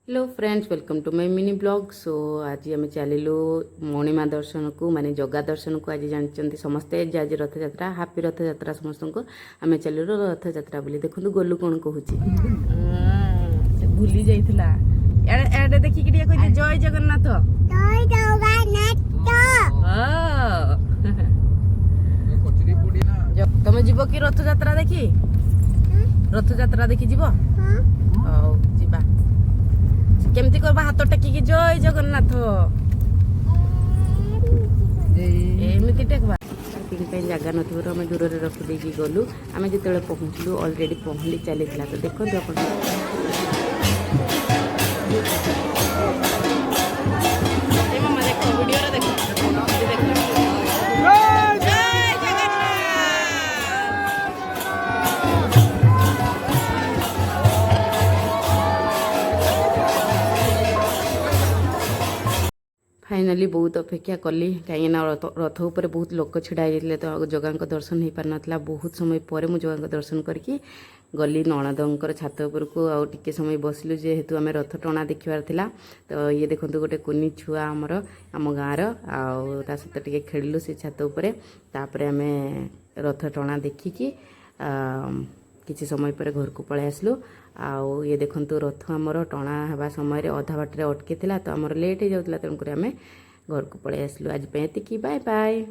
Hello friends, welcome to my mini blog. So आज आम चलू मणिमा दर्शन को माने जगा दर्शन को। आज जानते समस्ते आज रथ यात्रा, हापी रथ यात्रा समस्त को। आम चलू रथ यात्रा बोली देखो गोलू कौन कहूँ भूली जाइला एडे देखिक जय जगन्नाथ तुम जीव कि रथ यात्रा देखी रथ यात्रा देखी जीव जीवा केमती करबा हाथ टेकिकी जय जगन्नाथ एमती टेकबा जगह नथुर आम दूर में रखिदे गलु। आम जो पहुँचलु अलरेडी पहुँची चली तो देखो फाइनाली बहुत अपेक्षा कली कहीं रथ उपर बहुत लोक छिड़ा जाते तो जगह दर्शन हो पार नाला। बहुत समय पर मुझे जगह दर्शन करके गली नणदर छात उपरको आउ टिके समय बसलु जेहेतु आम रथ टणा देखार थिला। तो ये देखो गोटे कुनी छुआ आमर आम गाँवर आ सहित टिके खेलु से छात उपरे। तापर आम रथ टणा देखिकी किसी समय पर घर को पलि आसलु। आउ ये देखंतु रथ आमर टणा हवा समय अधा बाटे अटकी था तो आमर लेट हो जाता तेणुक आम घर को पलि आसलु। आज पे एतिकी बाय बाय।